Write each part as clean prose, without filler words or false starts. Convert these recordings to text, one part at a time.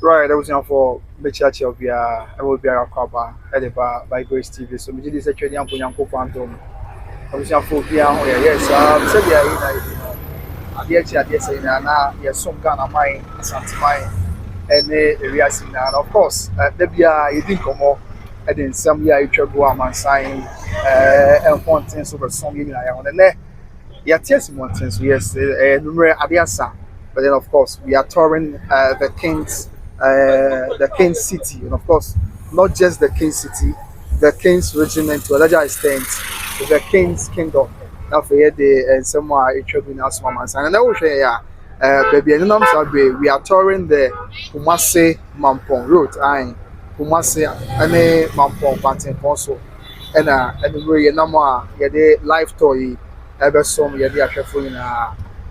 Right, that was for the church of I will be a cover, headed by Grace TV. So, we did this actually, Uncle Yanko Quantum. I was for Piano, yes, said, I say, now, yes, some kind of mine, Asanteman, and we are seeing, and of course, there be you didn't come up, and then some year you travel a man sign, and fountains over some year, and then, yeah, yes, mountains, yes, number Adiasa, but then, of course, we are touring the King's City, and of course, not just the King's City, the King's Regiment to a larger extent, the King's Kingdom. Now, for the and somewhere it should be now small man. And I will share, baby, and we are touring the Kumasi Mampong route. I Kumasi, and Mampong Panting Ponso, and we are no more, the life toy, ever some, the actual phone in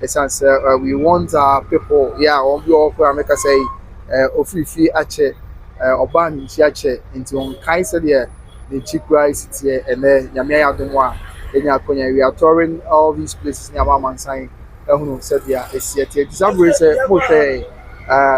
essence. We want people, on your make us say, Ofifi Ache, Oban Chiache, into on Kaiser there, the Chikra City, and then Yamia Dunwa. We are touring all these places in Yamaman sign. Said, yeah, it's yet. Sabri say, Moshe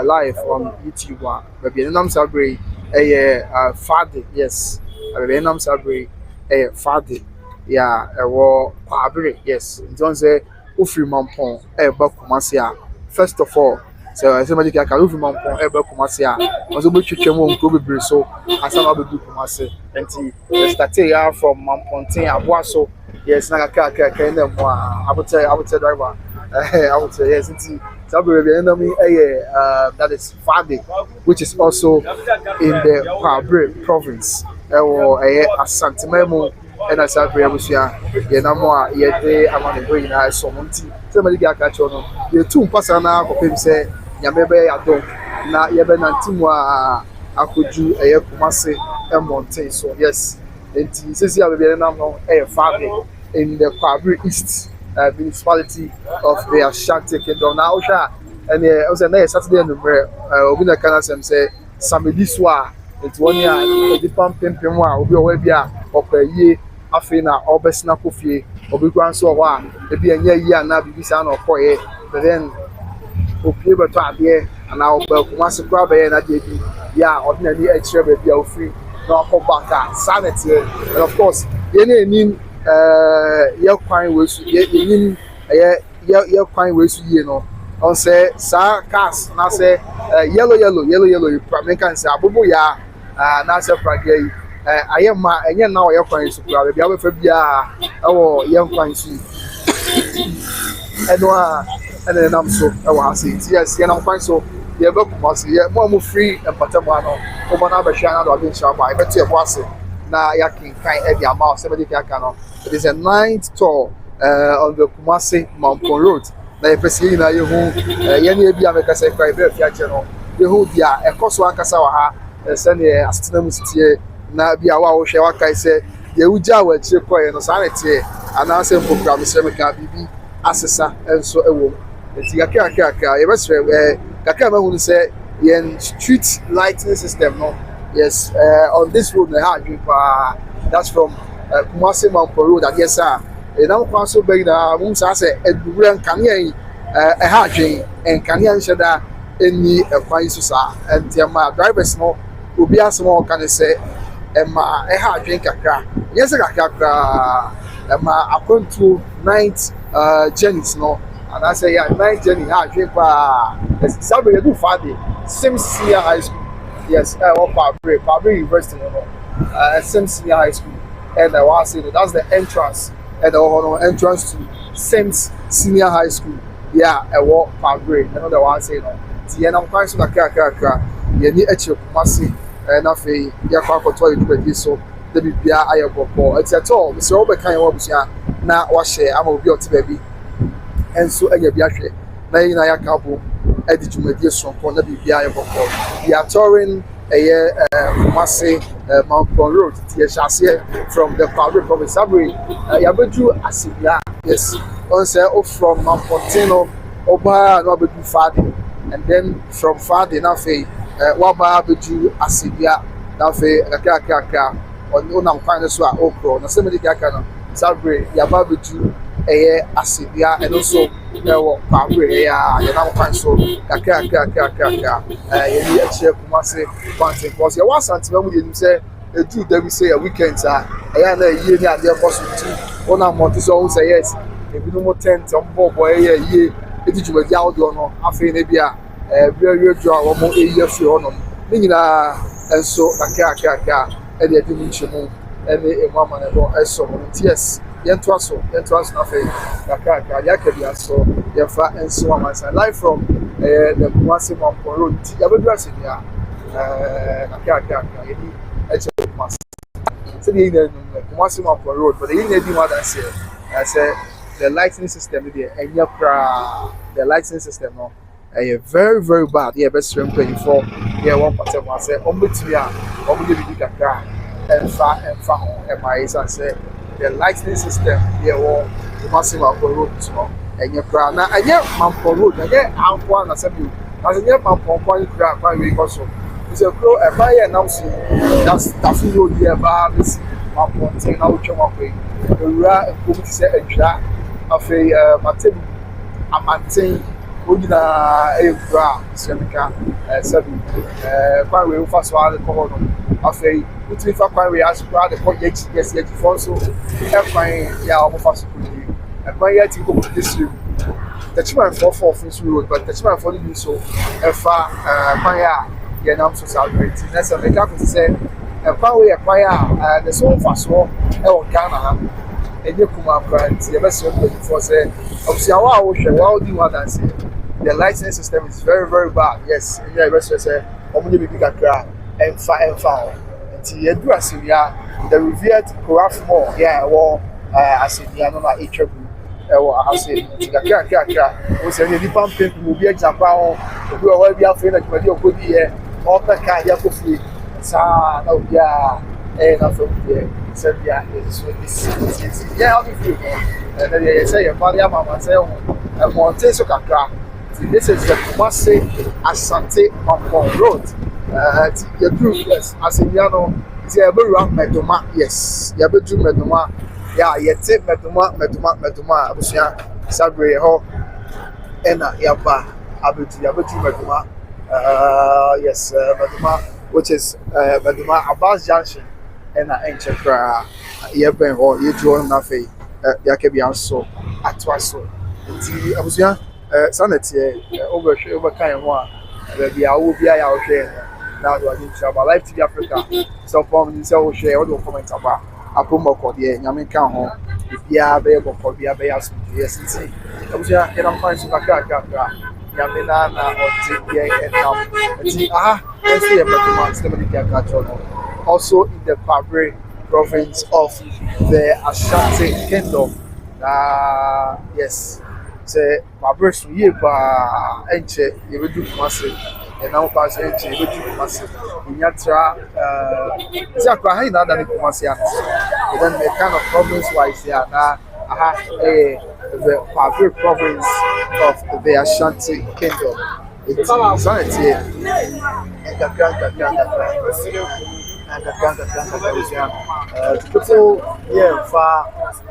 live on YouTube. Maybe Nam Sabri, a Fadi, yes. Maybe Nam Sabri, a Fadi, yeah, a war Pabri, yes. Don't say, Ufri Mampong, a Bakumasia. First of all, so somebody can Ufri Mampong, a Bakumasia. Was a bit Chemo, Kobe so, and some other Kumasi. And the started from Mamponte, Abuaso. Yes, na kind of I would say driver. I would say yes, it's Sabri enemy that is Fadi, which is also in the Pabre province. Or Asanteman and Asabri Abusia, Yenamua, Yete, Amani Green, I saw Monty. Somebody got catch on. The two persona for him say, Yamebe Adon, na Yabenantimwa, Akuju, a Kumasi, and Monte. So, yes. And since you have a family in the Kwabri East municipality of the Ashanti Kingdom. Now, and it was a nice Saturday in the Obina Canasem say, Samidiswa, it's 1 year, the pump Pimpima, will be away of a year, Afina, or Besna Kofi, or Big Grand So, maybe a year now, Bibisan or Poye, but then okay, but here and now, once a crab and I did, ordinary extra baby free. No back sanity, and of course, you need your crime was your crime was on say, Sir Cass, now say yellow, you can say, Abubu ya, Nasa Pragay. I am my and now your crime is probably the other Fabia, our young crime and then I'm so I want to see yes, and I'm quite so. Yeah, but more free and Patamano, Omana Bashana, or Vinsha, I bet you was it. Now, Yakin kind of the amount 70 Yakano. It is a ninth tour on the Kumasi Mampong Road. Now, if you know, you who Yanni Biamaka say, Fiachano, you who dia, a Koswan Kasawa, send a Asanteman City, now be our Shawaka say, the Uja will check and sanity, and answer for Semika BB, Assessa, and so a woman. It's Yakaka, a restaurant where Kakama would say, yen street lighting system, no? Yes, on this road, that's from Kumasi Mampong Road, I guess, and I'm also being the Mumsa say, Edwin Kanye, a harding, and Kanyan Shada, any Quaisusa, and my drivers know, will be a small can say, and my a hard drink a car. Yes, a car, and my upon to night journeys, no? And I say, yeah, night journey, hard drink, Sabri do Fadi, same senior high school. Yes, Pabri University, same senior high school. And I want to say that's the entrance, and the entrance to Saint Senior High School. Yeah, I walk Pabri. Another one say no. The I'm quite so kaka. You need a chip, Kumasi, and I feel you're quite for toilet with so the BBA I have it's at all. Mr. Robert kind of now wash it. I'm a beauty baby. And so I get Biache. Now you know, I can't edit you with this one for the BBI. We are touring a Kumasi Mampong Road, from the Pabre province. You are going to Asibia, yes. Also from Mampong, Oba, Robert Fadi, and then from Fadi, Nafe, Waba, Beju, Asibia, Nafe, Kaka, on Unam Finance, Okro, Nasemedi Kakano, Sabri, Yababeju, asibia and also Pabri, so Kaka, Kumasi, Quantum, because you want something when say, a two, they will say a weekend, I know a year near their possible one of Montes always say yes, if you no more tent on board boy a year, it you were down on, I feel maybe a very draw or more a year for on. Meaning, and so Kaka, and the dimension, and a woman about so yes. Yentwaso nothing. Kaka, Yakabia, so your fat and so on. Live from the Kumasi Mampong Road. Yabadrass in here. Kaka, Kumasi. So the Kumasi Mampong Road, but the Indian mother said, I said the lighting system there, and the lighting system, no, very, very bad. Yeah, best swim 24. Yeah, 1%. I said, Ombudia, Kaka, and fat, and my son said. The lighting system here or the massive road and your crown. Now, I get Mampong Road, I get Ampuan as a view. As a young Mampong point crowd, quite very also. It's a crow, a fire announcing that's the road here, Babs, Mampong, saying out your way. The Ra and Kumasi said a jar of a Martin, a Martin, Udina, a bra, Seneca, 7, quite very fast while the corner of a putting for quite we ask the point yes, for so fine, yeah, almost and my yet to go to this room. The chairman for this road, but the chairman for the so far, fire, yeah, now so celebrating. That's a make up to say, a power acquire the soul fast war, Ghana, and you come up and the best for say, obviously, our ocean, well, do what I say. The license system is very, very bad. Yes, yeah, best say, only big crack and foul. The revered Kurafmo, yeah, or as in the Anoma H. Or I say, Kaka, was a really pumping will be example, who are well be afraid that you could be here, or Paka Yakofi, Sa, no, yeah, and from here, said, yeah, it's yeah, I'll be free. And then they say, Mama, say, and Monteso Kaka. This is the Kumasi Ashanti Mampong Road. The group, yes, as in Yano, is a very wrong Meduma, yes, Yabedu Meduma, yeah, yet Meduma, Abusia, Sabre Ho, Ena Yaba, Yabedu Meduma, yes, Meduma, which is Meduma Abbas Junction, Ena Enchakra, Yaben or Yedron Nafe, Yakabian so, Atwaso, Abusia, Sanity, over kind one, the Awubia out there. Now you are in trouble. Life to Africa. So from this whole share, all the comments about Apomoko, the Yaminka home, the Biabe, or Biabe, yes, see. I was here, and I'm fine to Kaka, Yamina, or Tikia, and let's see about also in the Pabri province of the Ashanti Kingdom. Yes, say Pabri, Enche, you will do massive. And now pass into Kumasi. In Yatra, Zakra, than Kumasi. Then the kind of province wise here now, the Pabri province of the Ashanti Kingdom. It's Sanity and the people here far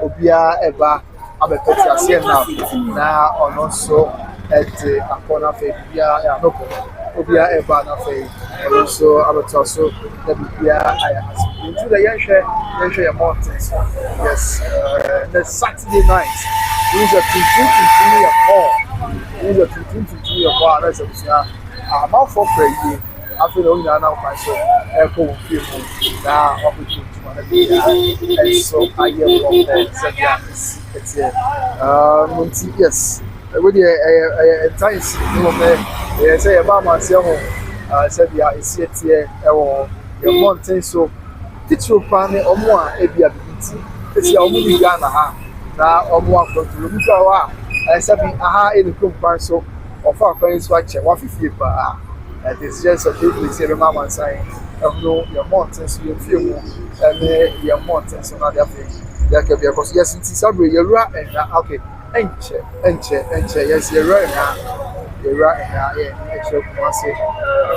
Obia Eba Abepetia now on also at a corner of Obia Eba Nafe, and also Abatoso, the Bia into the Yansha Mountains. Yes, the Saturday night. These are 2 These are 2 bar. That's a mouth for prayer. I feel only now myself. Echo people now opportunity. And so I get it's yes. With the times, they say about myself, said, yeah, it's yet here, or your mountain. So, teach your family or more, if you have it's your movie Ghana, now or more from the Lukawa. I said, aha, in the group, so, of our friends, watch 150 per hour. And it's just a bit with your mama saying, no, your mountains, you feel, and your mountains, and other things. There can be a course, yes, it's a you're right, and okay. Enche, yes, you're right now. You're right now, yeah, Kumasi,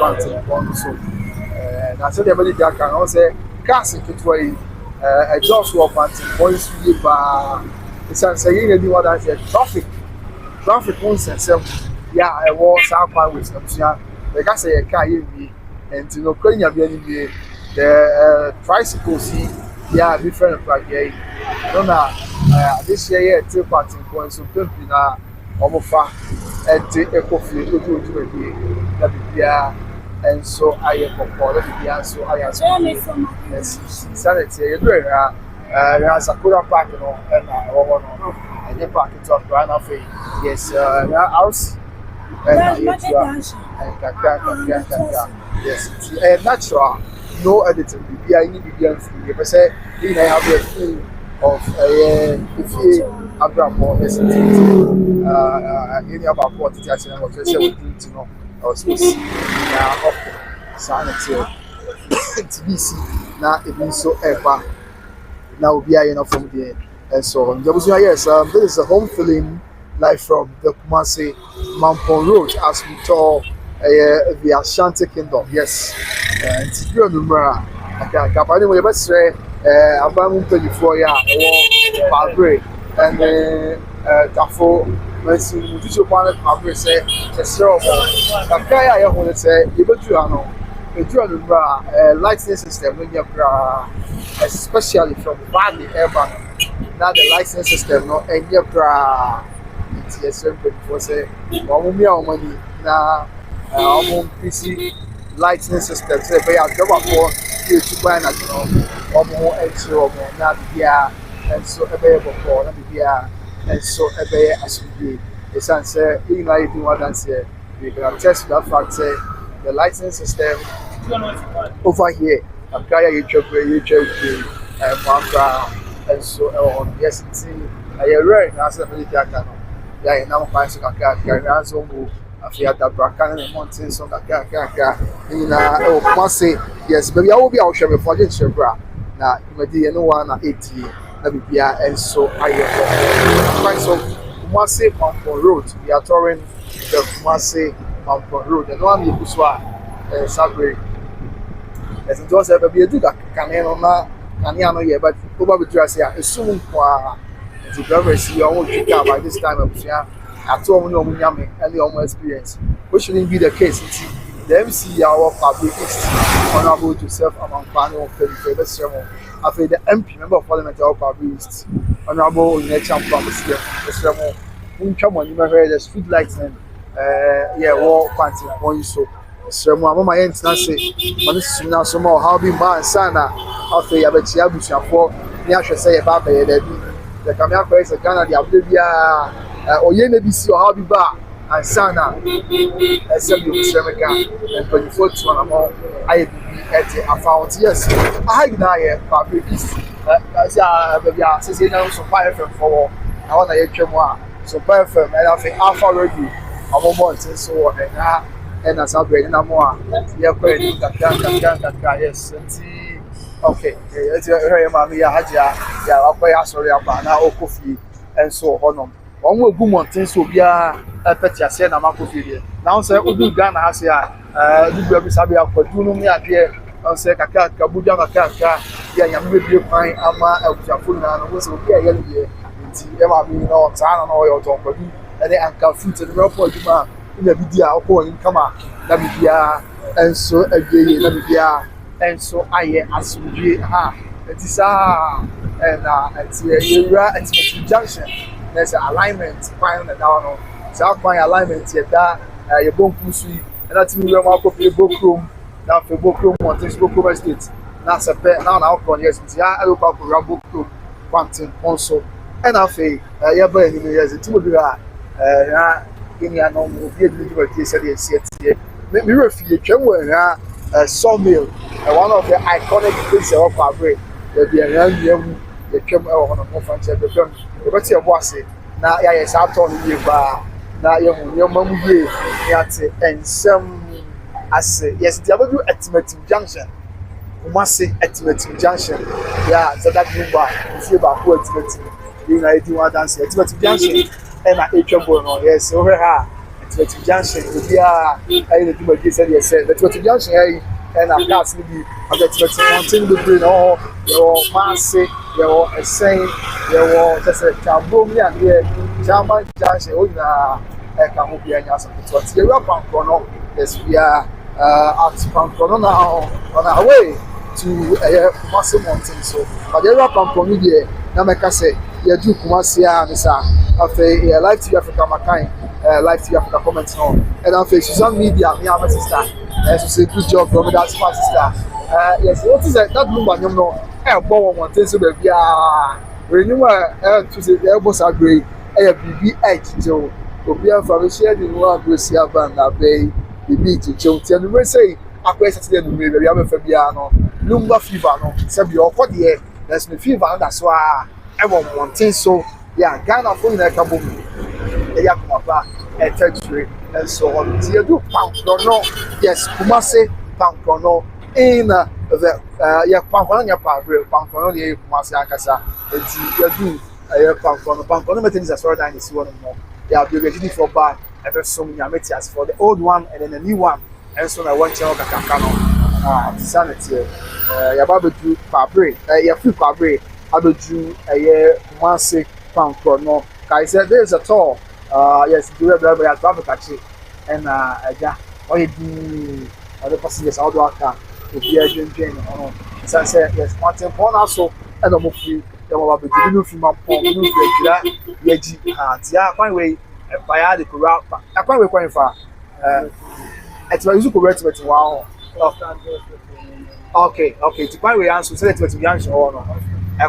Mountain, so. And I said, everybody that can also cast it to a Joshua Mountain, boys, It's a saying you what I said traffic won't send yeah I was out by with them like I say a car you and you know going be the tricycles see yeah different like yeah no na this year two party points so pimping na omofa and the eco free to be that be and so I am for that so I am yes sanity you do there's a Sakura Park you know and and the park it's up right now for yes house and yes it's natural no editing be I need to be free but say you have a feel of if you Abraham yes any about what it has what you say we do know or space now okay sanity it's busy now it means so ever now we are enough from there and so on. Yes, this is a home film live from the Kumasi Mampong Road as we tour the Ashanti Kingdom. Yes, and it's your number. Okay, Kapani, we best say about 24 years or Padre and Tafo. When you do your planet, Padre say, "It's terrible." Kapaya, I want to say, you better know. The license system when you especially from Valley Urban. Now the license system no and you it's yes before say money now PC license system say pay a job for you to buy na now yeah and so available for and so as we it's answer in like what I say we can test that fact say the license system over here I'm trying you and so on yes it's I rare as a military can yeah now find so can so go afia da braka na mountain so ka in Kumasi yes baby I will be out share for just bra na you no one na 80 na bibia and so I find so Kumasi Mampong Road we are touring the Kumasi Mampong Road and one you so Sabre as it was ever be a do that can na no yeah but probably just yeah assume kwa the driver see your own car by this time of year at all no nyame and your experience which shouldn't be the case the MC our public is honorable Joseph Amampano of the sermon after the MP member of parliament our public is honorable Necham from the sermon when you heard the street lights and yeah war party point so sermon mama yent na say man suna so ma how be man sana after ya bechi abusuafo ni ahwe say ba ba ye da bi the camera for is Ghana the abia oye na bi si o how be ba and sana SM you sermon and 24 to an amount I be at a found yes I na ye public is as ya ba say na so fire from for I want to hear more so fire from and I think Alpha Radio among so and as I'm bringing more, you're quite yes. Okay, it's very mammy, Haja, yeah, I'll pay us sorry about now, coffee, and so on. One will go on things will be a petty send a macofi. Now, sir, Udu Ghana has here, you Sabia for Dunumi appear on Seka, Kabuja, yeah, you will be fine, Ama, Elfuna, and was okay, yeah, it's ever been on Sana or your top, and then Uncle Fruit and Ropo. In the video in Kama, Namibia, and so again, Namibia, and so I as we ha. It is it's a junction. There's an alignment, fine and down. So my alignment here that you don't push and that's me when I go to book room. Now for book room, on this book room estate. That's a pet now yes, yeah, I look up for book room, quantum also. And I say, yeah, but anyways, it's will be in your normal beauty said yes yet. Me refuse sawmill, one of the iconic places of Fabre. There'll be a young the came on a conference at the film. What's your boss? Now, yes, I told you about now your mum yet and some I say, yes, the other estimating junction. Kumasi estimating junction. Yeah, so that move back. See about who estimating. You know, I do want to answer estimating junction. And I ate your boy, yes, over her. It's what junction will be a little bit said, yes, that's what junction, and I'm not going to be a bit wanting to bring all your massive yɛwɔ ɛsɛn yɛwɔ kyɛ sɛ kyabom ne adeɛ German junction wɔn nyinaa ɛka ho bia nya asɛmpeto ɔte yɛwura Pankoro no yes we are at Pankoro no now on our way to Kumasi mountain so but yɛwura Pankoro no deɛ na mɛka sɛ yɛdu Kumasi a ne saa afei yɛ Live TV Africa makan Live TV Africa comment no ɛna afei social media me and my sister so say good job bro that's my sister yes what is that number nyom no ɛbɔ wɔn ten so baabi a renew to say ɛbɔ saa grade bibi ɛkyɛw obi afa me share the one agrosi aban na bɛyi bibi kyɛw tie no me say akɔ Saturday no me baabi abefa bia no lumba fever no sɛ bi ɔkɔ deɛ there's no fever na so a ɛwɔ wɔn ten so yeah Ghana for na ka bom ɛyɛ akɔba ɛtɛtire ɛso ɔno tie do Pankoro no yes Kumasi Pankoro no in the Pankoro nya Pankoro no yɛ Kumasi akasa enti yɛdu Pankoro no meeting is sorry that is one more yeah be ready for back ever so many ametias for the old one and then the new one and so na one channel kakaka no sanity ya ba bedu Kwabre ya free Kwabre abedu Kumasi Pankoro no kai said there is a tour yes do we blah blah traffic actually and aja o ye di other passengers out do aka obi adwendwen no so say yes mountain corner so and mo free dem wa be di no fi Mampong no fi adira yaji tia kwan we fire the kura kwan we kwan fa et wa use correct but wow okay the kwan we answer say it we answer no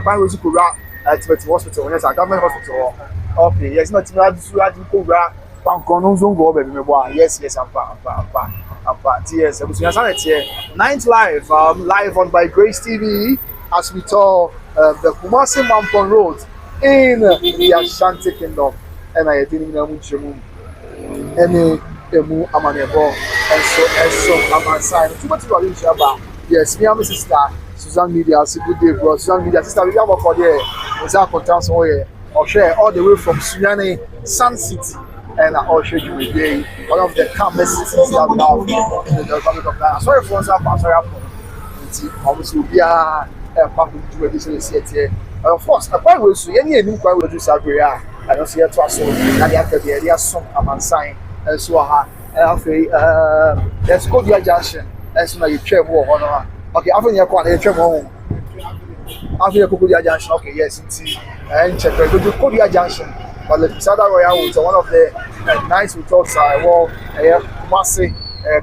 kwan we use kura at hospital yes a government hospital okay yes not to kura Pankoro no zongo baby me boy yes ampa yes ebusunya sanete ninth live live on by Grace TV as we tour the Kumasi Mampong Road in the Ashanti Kingdom and I didn't know much any emu amanebo and so am sign too much about Shaba yes me and my sister Susan Media say good day bro Susan Media sister we have for there was our contact so here or share all the way from Sunyani Sun City and I'll show you today one of the calmest cities that we have in the Republic of Ghana. Sorry for us, sorry for obviously we are public to this here. Of course, a quite will see any new quite will do Sabria. I don't see a trust so and the after the area some command sign and so let's go to your junction and so now you check more honor. Okay, after your quite a check home. After your Kokodia junction, okay, yes, and check go to Kokodia junction. But the Sada Royal was one of the nice hotels I wore Kumasi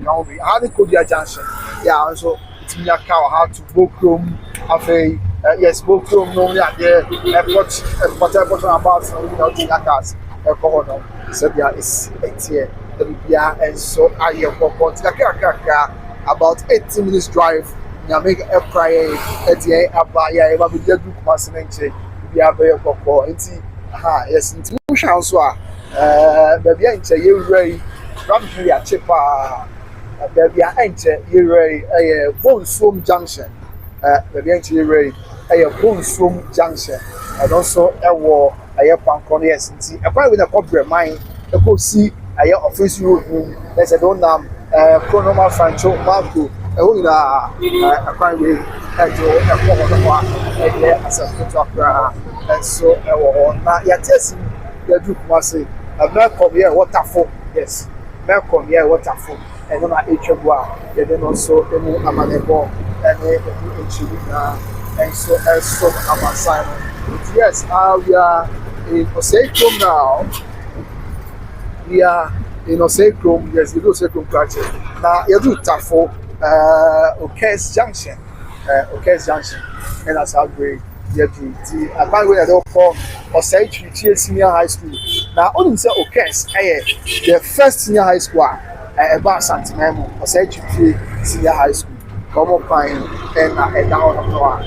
Naomi. I had the Kodia Junction. Yeah, and so it's me a cow how to book room after yes, book room normally at the airport whatever about cars alcohol. So yeah, it's here. The BPR and so I have about 18 minutes drive. You make a prayer at the about yeah, we did Kumasi Nenche. We have a cocoa. Yes, into Musha so baby enche ye Ramfree a chepa baby enche ye Bonsum junction baby enche ye Bonsum junction and also ewo Pankoro yes nti e kwa we na corporate mine e go see office road room let's say don't chronomal francho marco e ho ina e kwa we ejo e ko ho no Asanteman and so na ya tesi ya do Kumasi Malcolm here waterfall yes Malcolm here waterfall and na etwebua ya then also emu amanebo and emu enchilina and so amasan yes we are in Osei now we are in Osei yes you do Osei project na ya do tafo Okes junction and that's how great yeah, I can't wait at all for Osei Senior High School. Now, only say Okes, the first senior high school about Asanteman, Osei Senior High School. Come on, fine, and down of Noah,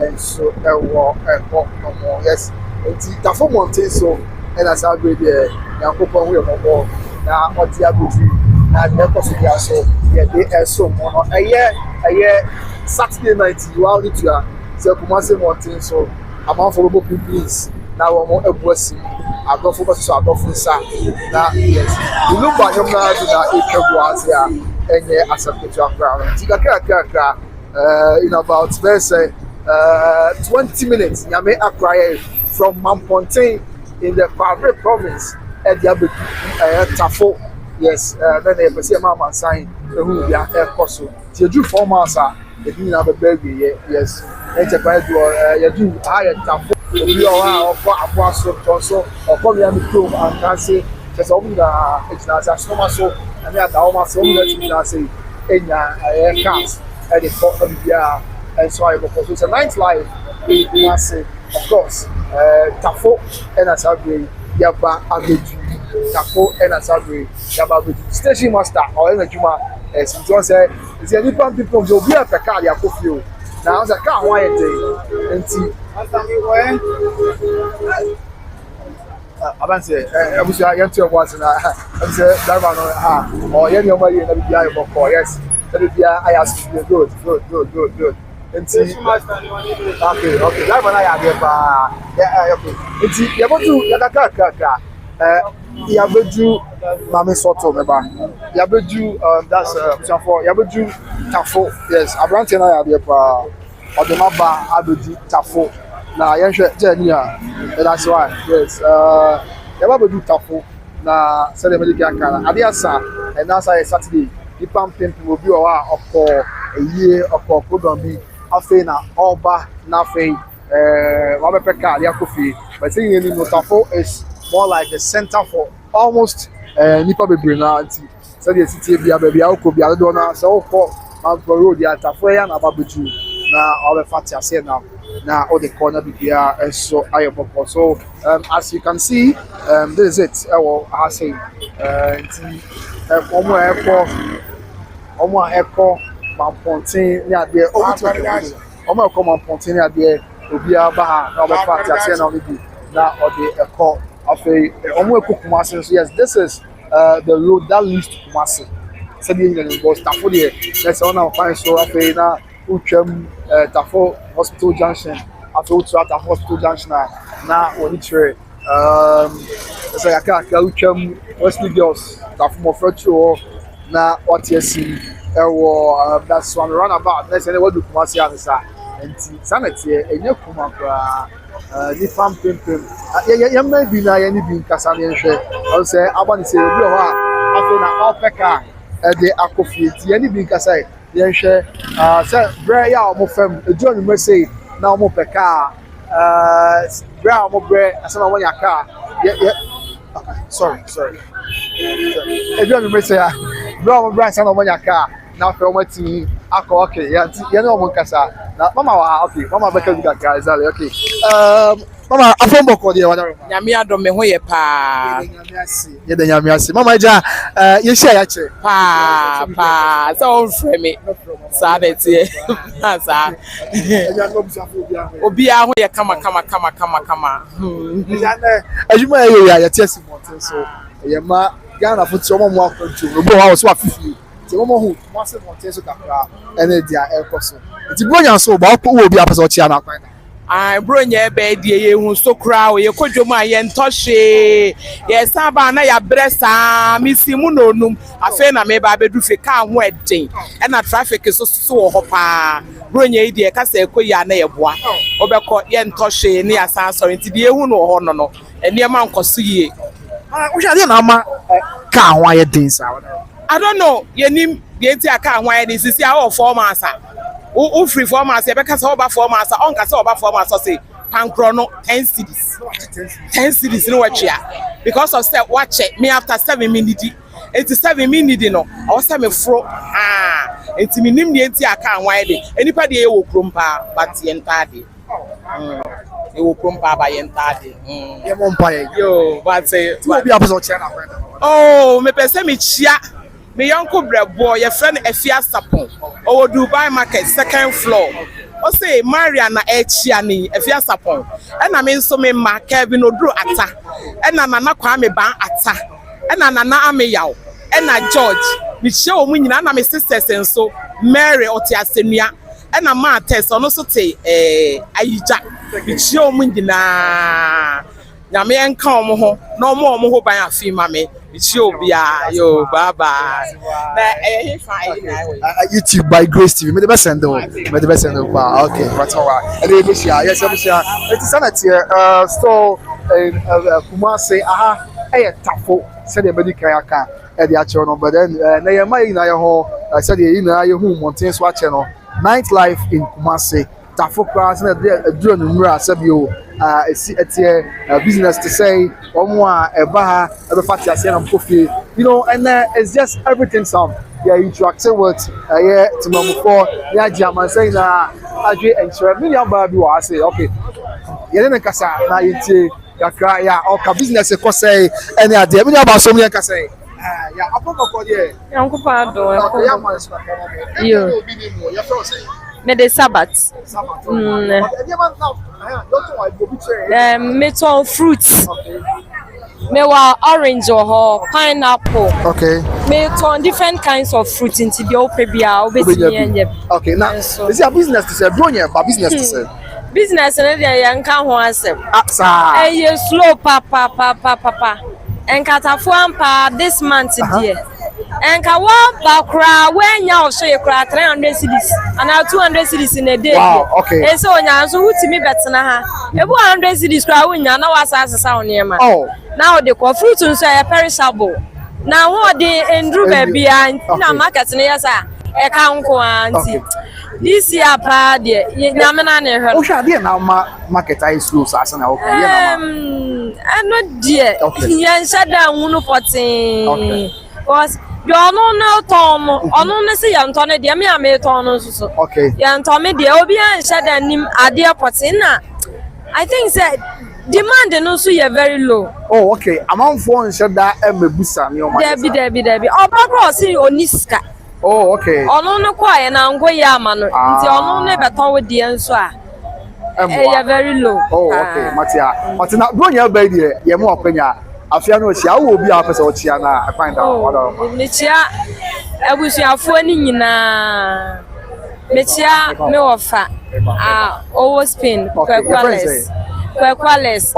and so no more. Yes, it's the four months so, and that's how great the Yankopon will more. Now, what the Abuji, now, the so, yeah, they are so more. A year. Saturday night you are to say Kumasi mountain so amount for local please now I'm more blessing I don't focus so I don't sa now yes you look back you now do that etwebua here and Asanteman ground tika in about let's say 20 minutes. Yame acquire from Mampong in the Kwabere province at the Tafo. Yes, then they see a mama sign who are air coso. You do 4 months, you have a baby. Yes, enterprise you do higher Tafo. You are a so or come here to and can say, just only it's not a so and they are almost so much say in your cars at the top of the year. And so I propose it's a night life in Kumasi, of course. Tafo and Asabe, Yaba Abeju, Tafo and Asabe, Yaba Abeju. Station master or any Juma, as John said, is the Nippon people will be at the car, Yakufu. Now, the car, why a day? And see, I was young to once and I said, Diver, or any of my yes, I asked you, good. Okay. That one I have okay. Yaboju Yaboju Mami Soto Meba. Yaboju that's Yaboju Tafo. Yes, Abranti na ya pa Odemaba Abeju Tafo. Na yenhwe jenia. That's why. Yes. Yaboju Tafo na sele medical kana. Adiasa and that's Saturday. People will be a year of program be afei na oba na afei wabepeka ya kofi but saying you know Tafo is more like a center for almost nipa bebre na anti so the city bia baby akobi ado na so for Mampong road ya Tafo ya na babeju na obefati ase na all the corner bia so ayopop so as you can see this is it I say omo eko Mampong ni ade omo eko Mampong ni ade obi aba ha na oba party ase na obi na ode eko afei omo eko Kumasi so yes this is the road that leads to Kumasi said you know go Tafo there let's on find so afei na utwam Tafo hospital junction after Tafo hospital junction na oni tre so yaka utwam Wesley girls Tafo mo fetro na otiesi that's one runabout. Let's say what do Kumasi answer. And sanity, enye kuma kwa ni fam pim. Ya may be na ya ni bi nkasa ne hwe. I say abani say obi o ha afi na opeka de akofieti ya ni bi nkasa ye hwe say bre ya o mo fam edu anu me say na o mo peka bre a mo bre asa na wonya ka sorry edu anu me say bre a mo bre asa na wonya ka na fe o mati akọ okay ya na o mo nkasa na mama wa okay mama beka du kaka exactly okay mama afombo ko de wadaro nyame adom me ho ye pa ye de nyame ase mama ja ye share ya che pa so frame me sa de tie sa obi a ho ye kama ya na ajuma ye ya tie simote so ye ma Ghana futi omo mo akwantu obo ha so afifi ti omo hu mo se monte so kakra ene dia ekoso ti bronya so ba wo obi apese ochia na kwan ai bronya ebe die ye hu so kra o ye kodwom a ye ntoshe ye saba na ya bresa misimu no onum afa na me ba bedu fe ka ho eden e na traffic so wo ho pa bronya yi die ka sa ekoyi na ye boa obekọ ye ntoshe ni asan so nti die hu no ho no ene ma nkoso yie wo sha de na ma ka ho aye den sa I don't know yenim ye ti aka ho aye den sisi a o form asa o free form asa e be ka sa oba form asa on ka sa oba form asa say pankro no 10 cedis no watchia because of say watch me after 7 minutes 87 minutes no I was say me fro enti minim ne enti aka ho aye den enipa de e wo krompa but ye ntade e wo krompa ba ye ntade ye mo mpa ye yo but say obi aposo chia na friend oh me pese me chia me yonko brebo ye friend Efia Sapon o Dubai market second floor o say Maria na echia ni Efia Sapon e na me nso me ma Kevin Oduro ata e na nana kwa me ban ata e na nana ameyaw e na George me chia o mu nyina na me sisters enso Mary oti asenua e na ma test ono so te ayija me chia o mu nyina nyame enka omo ho na omo ho ban afi ma me chi obia yo bye bye na eh fine YouTube by Grace TV. Me the best send okay, that's all right. And then yes, it is sanity store in Kumasi. Aha, tafo said the medical aka e the actual no, but then na ye mai na ye ho said the na ye hu mountain so channel nightlife in Kumasi. Tafo class na duro no mura sabio business to say omo a eba ha e be fati ase na mkofi, you know, and it's just everything sound. Yeah, interacting with yeah to number 4 yeah German saying na adwe ensure me yamba bi wa say okay yeah na kasa na yiti yakra ya o ka business e ko say any ade me yamba so me kasa yeah apoko ko there yanko pa do yeah man so yo obi ni mo ya feel say me de Sabbath metal fruits me wa orange or pineapple. Okay. Me turn different kinds of fruit into the opebia obesi. Okay, now is your business to say bronya ba business to say. Business na dey yanka ho asem. Asa. Eh slow papa. Enkatafo ampa this month there. Enka wa bakra when ya so ye kra 300 cedis and 200 cedis in a day. Wow, okay. E so nya so hutimi betena ha. Ebu 100 cedis kra wonya na wasa asesa onema. Oh. Now the fruit nso e perishable. Now what the endru baby na market na yesa e ka nko anti. This year pa de nyame na ne hwe. O sha de na market I slow so asa na okay. No dear. Yen shada hunu potin. Okay. Because you no ton ono ne se yan ton de me ame ton no so. Okay. Yan ton me de obi an shada nim ade potin na. I think say demand no so you very low. Oh, okay. Amount for shada emebusa me o ma. Debi. Obakro si oniska. Oh, okay. Ono no kwa ye na ngo ya ama no. Nti ono no beton we de enso a. You very low. Oh, okay. Matia. But na bronya ba de ye mo opanya. Afia no chia wo obi a pese o chia na akwan da wada. Ni chia abusuafo ni nyina. Me chia me ofa. Over Spain. Quequales. Quequales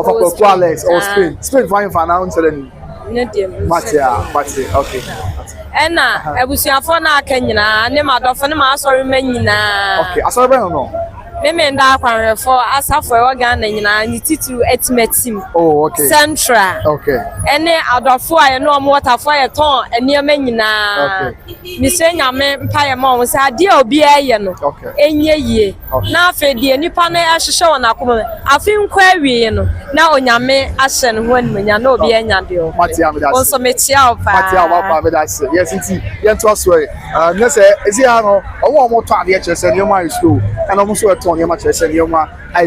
or Spain. Spain fine for now until then. Matia. Okay. Ena abusuafo na aka nyina ne madofo ne ma asori ma nyina. Okay, asori ben no. Me nda akwanrefo asafo e waga na nyina ni titu etimatim. Oh, okay. Central. Okay. Ene adofo aye no mo waterfo aye ton eniema nyina. Okay. Mi se nyame mpaye ma o se ade obi aye no. Okay. Enye yie. Na afa de nipa na ahwehwe wona akoma. Afi nkwa awie no. Na onyame ahye ne ho anmanya na obi anya de o. Matia me that. Onso me chia opa. Matia opa me that. Yes, nti ye nto so e. Na se ezi ha no, owo to ade chese ne ma school. And almost to on your match, I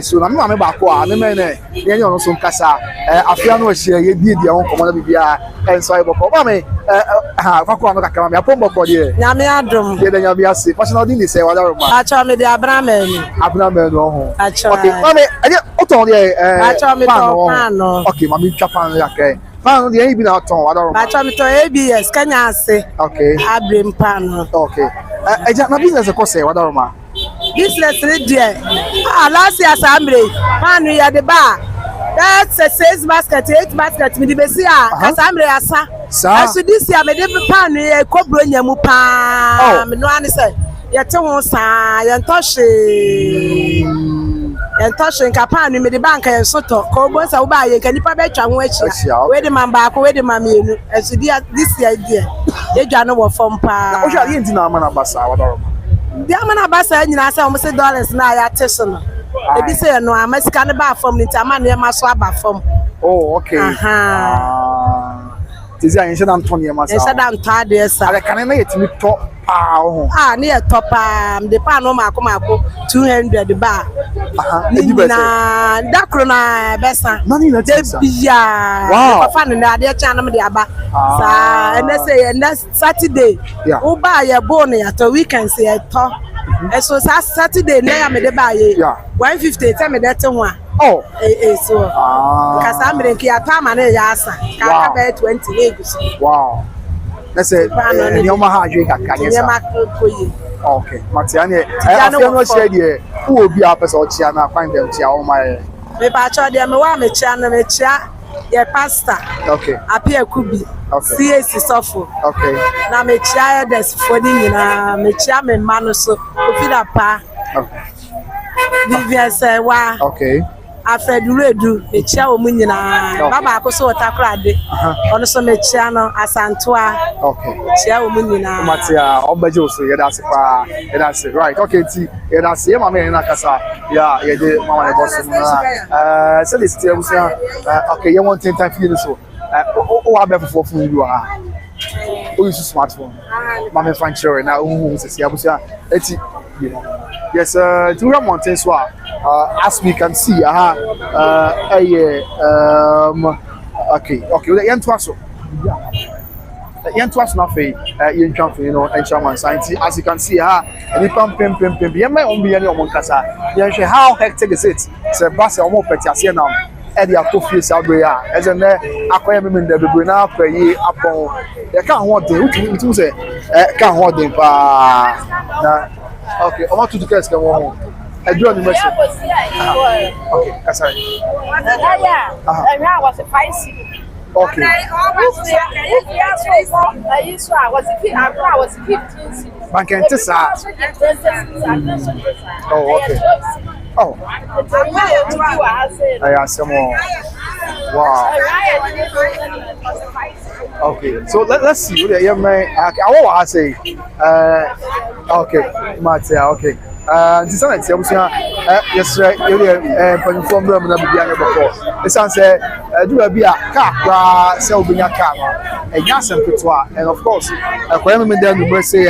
soon. I'm not back. I'm a man. You know, some casa. I feel no share. You did your own command and so I will call me. Come a pombo for you. Yamiadrum. Then you'll be a sick. What's not in this? I told me the Abraman. I tried. Okay, mommy. I told me. Okay, mommy, Japan. Okay. Man, the even out on. I told me to ABS. Can you say? Okay. I bring pan. Okay. I just not business. Of course, what are business there. Last year assembly, man we at the bar. That's a 6 basket, 8 basket. Me the besi assembly asa. So this year me the pan we kobro nyamu pa. Me no ani say. Ye te ho sa, ye ntoshe. Ye ntoshe nka pan me the bank ye soto. Ko bo sa wo ba ye ka nipa be twa ho achi. We the man ba ko we the man mienu. So this year there. Ye dwa no wo fom pa. O sha ye nti na ama na basa what the amana basa nyina say almost $1 na ya teso no e bi say no amasika ne ba fam ni tama ne ma so aba fam. Oh, okay. Tizi ayin she dan ton ye ma sa. E she dan ta de sa. Ale kan na yetimi to pa ho. Ne ye to pa de pa no ma ko 200 ba. Edi be say. Na dakro na besa. Nani na tisa. Bia. Wow. Papa no na de cha na me de aba. Sa and say next Saturday. Wo ba ye bone ya to weekend say ye to. So Saturday na ya me de ba ye. 150 tell me that one. Oh. So. Kasa amre ki atama na ya asa. Ka be 20 legs. Wow. That's it. Ni o ma ha adwe kaka yes. Ni ma koyi. Okay. Matia ne. I feel no share there. Who will be a person chia na find them chia o ma. Me pa cho de me wa me chia no me chia ye pastor. Okay. Apia kubi. Okay. CAC sofo. Okay. Na me chia des for ni nyina me chia me ma no so ofida pa. Okay. Vivian say wa. Okay. Afeduredu me chia o mu nyina. Baba akoso otakrade. Ono so me chia no asantoa. Okay. Chia o mu nyina. Matia obaje so ye that's pa ye that's right. Okay ti ye that's ye mama na kasa. Yeah, ye de mama na boss na. So this tell us okay, you want 10 time for so. O wa be for you ah. O use smartphone. Mama fan sure na who say abusia eti you know. Yes, to we mountain so as we can see okay yan to so na fe yan twan fe no en chairman science as you can see any pam yan my on be any omon kasa yan hwe how hectic is it say bus e omo peti ase na e dia to fie sabre e ze na akoya me nda bebre na apayi apon e ka ho de utu say ka ho de pa na okay omo to the case can wo I do any message. Okay, that's right. I was a spicy. Okay. I was 15. Man can test Oh, okay. Oh. I asked some more. Wow. Okay, so let's see. I want to say. Okay, Matia. Okay. This one is yes, right. You from them na bia na before. This one say do be a car say obi nya car no. E nya sempeto and of course akwai me dem no say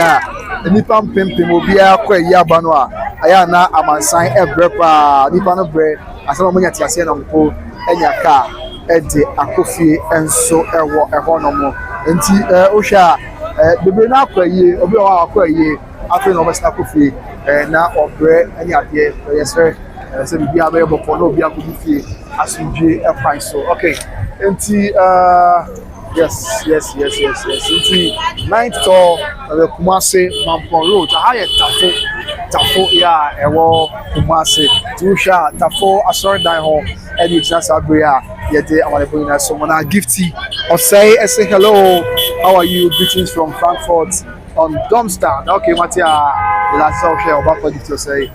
nipa mpempem obi akwa yi aba no a aya na amansan ebre pa nipa no bre asama mo nya ti ase na mpo enya car e de akofie enso ewo eho no mo. Enti o hwa bebe na akwa yi obi o akwa yi afi no besta akofie na obre any ade yes sir say bi abe before no bi akubi fie asunje e kwan so okay enti yes enti 9th to the Kumasi Mampong road higher tafo ya ewo Kumasi tusha tafo asoridan ho any chance abria ye dey amane na so na gifty or say hello, how are you? Greetings from Frankfurt on Darmstadt. Okay, Matia, last share about what you say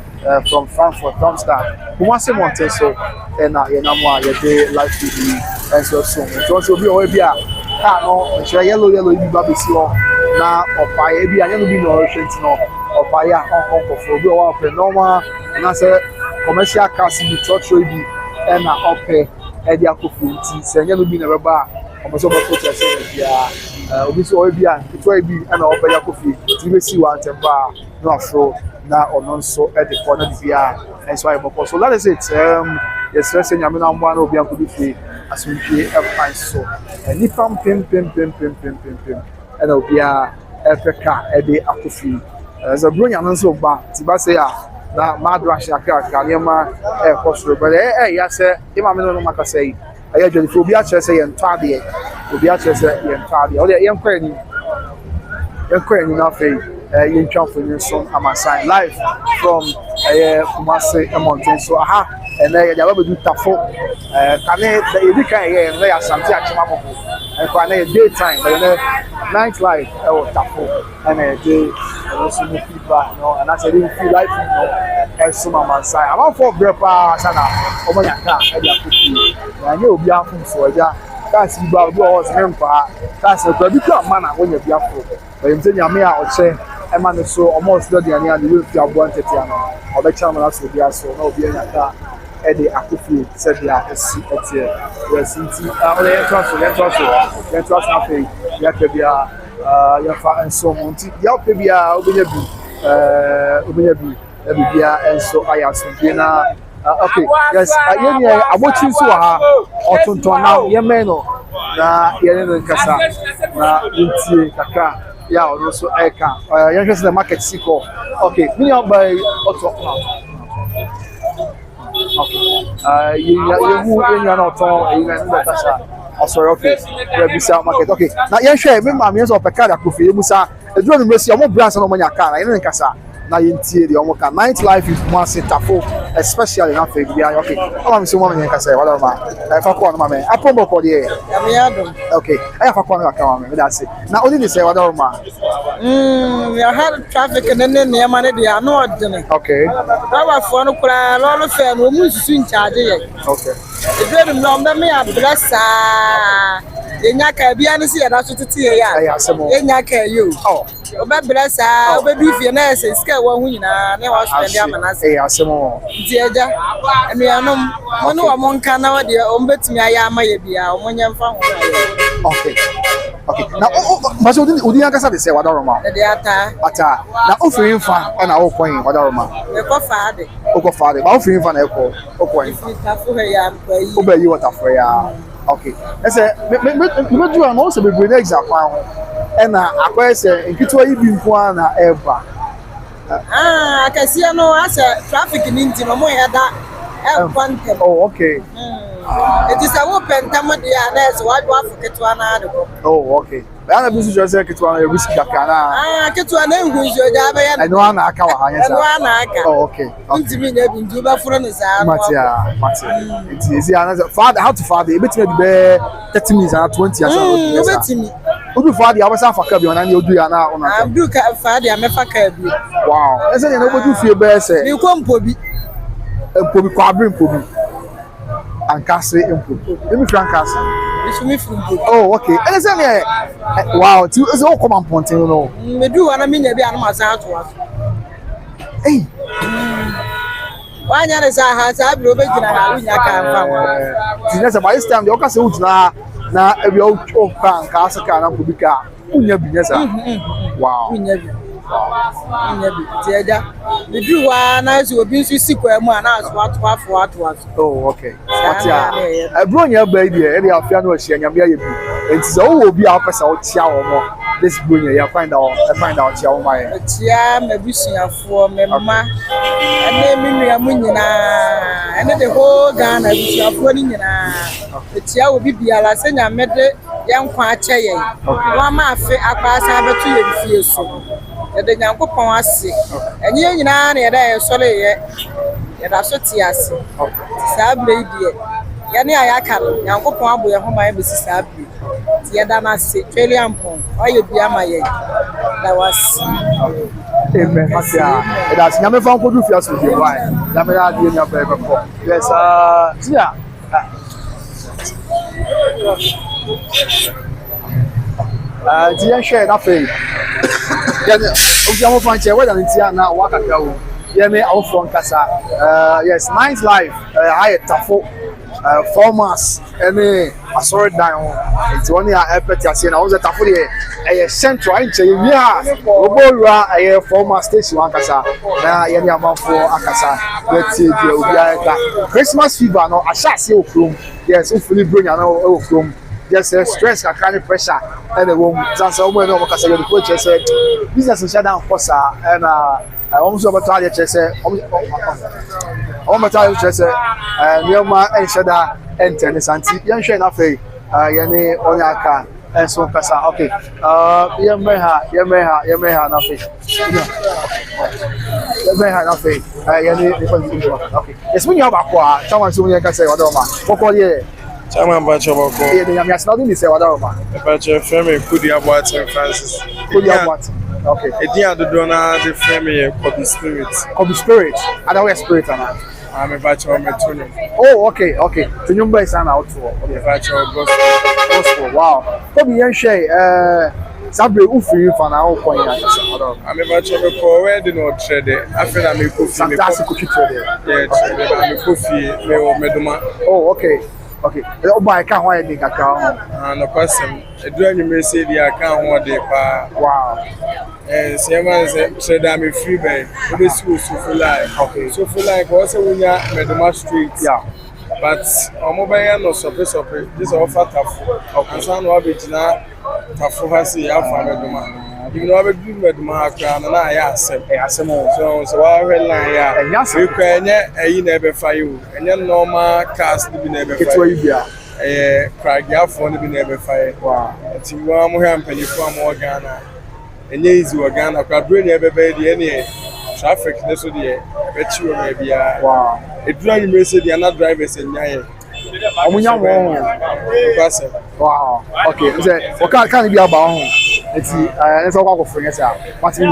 from Frankfurt, Darmstadt. Kumasi Monteso, and Yanamwa, your day live TV, and so soon. It also be already a car, yellow, you baby, now, or by a be a be no oceans, no, or by a Hong Kong for go up normal, and I said, commercial cars in the church, and I pay Eddie Akufu, saying, you'll be never bar. So much for say obi so obi a to bi na obeya kofi ti be si wa tempa no afro na ono nso e de for na bia and so I boko so that is it yes let's say nyame na mbo na obi an ko bi fi asunje e fine so ni pam pim and obi a efeka e de akofi za bronya no nso ba ti ba say na madrasha aka nyama e ko so but ya say imam no maka say I just for be actually say entire obi a say entire o dey yankwa ni na fe yin twa for yin so amasan live from Kumasi Mountain so and then ya do tafo kane the edikan na ya Ashanti achimamo and kwa na daytime but night life tafo and day also the people and I said you feel like so amasan am for brepa sana omo yaka e dia kofi na nye obi afun so ja kasi ba obi o se mpa kasi ko bi ka mana wonya bi afo e mte nyame a o che e ma no so almost do dia ne we fi abo antete ano obe cha mana so dia so na obi nyaka e de akofi se dia esi etie yes nti o le trust na fe ya ke bia ya fa enso nti ya pe bia obenya bi bia enso ayasunje na okay yes yemi abochi so ha otonton na yemeno na yene nkasa na ntie kaka ya ono so eka yehwe se the market siko okay mini by auto okay you na auto you na nkasa sorry okay we be sell market okay na yehwe me ma me so peka da kofi musa eduro no mesi omo brands no mo nya car na yene nkasa na yentie de omo ka night life is Kumasi tafo especially na fe bia okay ama me so mo me kasa wala ma fa ko no ma me apombo ko de okay aya fa ko no ka ma me that's it na only ni say wala ma we had traffic and then near money they are no ordinary okay our phone kura lo fe no mu susu in charge ye okay e do no me addressa yenya ka bia no se ya da so tete ye ya yenya ka yo oba blessa oba bi fie na ese ska wa hu nyina na wa spend am na se asemo nti eja emianom mono wa monka na wa de o mbetumi aya ama ye bia o monye mfa ho okay na mas odi ankasa de say wadaroma de ata na ofiri mfa na wo kwan wadaroma e ko faade ba ofiri mfa na e ko o kwan ta fo he ya mpa yi oba yi water for ya okay ese me do am also be bring example ho e na akwese nkitwa yi bi nko na eba akasia no asa traffic ni nti mo ya da e kwantem okay it is a open time dia na so wa afuketwa na de ko okay ana bi so say ketwa na risk kana ketwa na nhunzo ja ba ya eno ana aka wa hanya sa eno ana aka okay nti mi na bi ndu ba furo no sa matia it is ana father how to father e betime be 30 minutes and 20 years o betimi odu father abasa afaka bi ona ni odu ya na ona abdu ka father amefa bi wow ese ni na odu fie be se ni ko mpobi kwa abrin mpobi ankase mpobi emi frankase isumi from book okay and say me wow ti is all come on pontin no me do wana me nya bi anu masa ato aso wanya ne sa ha sa bi obegina na wunya ka mfa ti na say by this time the okase ugina na ebi o kan ka asa na mpobi ka unya bi nyesa wow unya bi ti eja me do wana so obi nsu sikwa mu ana aso ato aso okay matia ebro nya ba ide e dey afia no ohia nya me aye bi enti so wo obi a pesa o tia wo mo this bronya ya find out tia wo mai tia mabusuafo memma ene mi nua mu nyina ene de ho Ghana busuafo ni nyina tia obi biala se nya mede yankwa ache ye wa ma afi akpasa betu ye fie so de nyankopon ase enye nyina na ye da ye sole ye ye da so ti ase sa bre die ya ne ayaka nyankopon abo ye ho ma ye besi sa bre ti ye da na se tweli ampon oye bia ma ye da was amen matia e da nyame fa nkodu fia so die why nyame ya die nya ba be ko yes tia tia share na fe yeah, obiamo fanche whether ntia na wakaka wo yeah me awfo nkasa yes nice life high tafo formers any asori dan ho nti woni a epeti ase na wo ze tafo de central nche wi ha oborua former station ankasa na ye ne amafo akasa wetie die obi aka Christmas fever no ashase okrom yes ufuli bronya na okrom just stress ka kind pressure and the wom sansa o mo no kasa ye ko che say business shut down kosa and almost about to che say o mo ta che say nyoma en shada enter santi yan hwe na fe ye ne onya aka en so kasa okay ye me ha na fe ye me ha na fe ye ne okay yes when you ba kwa chawan so ye kasa wa do ma boko ye Chama bacho bako. Yeah, they am just not in the say wadaroma. Bacho frame Kudi Abuati Francis. Kudi Abuati. Okay. Edia dodona the frame Kobe Spirit. Kobe Spirit. Other spirit ana. I'm a bacho metuno. Oh, okay. To nyumba isana out for. Okay, bacho gospel. Wow. Kobe yen share sabre ufiri fa na o kwan ya kasa wadaroma. I'm a bacho bako where the no trade. After me kofi me. Fantastic trade. Yeah, me kofi me o meduma. Oh, okay. O buy ka ho e kakra. No question. Edu anyime say dia ka ho de pa. Wow. Sema say that me free by. We see so full life. Okay. So full life we say wunya meduma street. Yeah. But omobanya no sope this offer tafu. Okay. Asan wa betina tafu ha say afa meduma. Even though we do meduma akra na ya asem. Asem so wa hwe line ya. Enya we kwa enye eyi na ebe fa you. Enye normal cars bi na ebe fa. Ketwa ibia. Kragiafo ni bi na ebe fa. Wow. Ati wa mo hwe ampanyifo am Ghana. Enye easy wa Ghana kwa brain ebe be de ene traffic ne so de Betty or maybe. Wow. It really means they are not drivers in Yaya. Wow. Okay. So can't be about home. It's all for friends. That's it.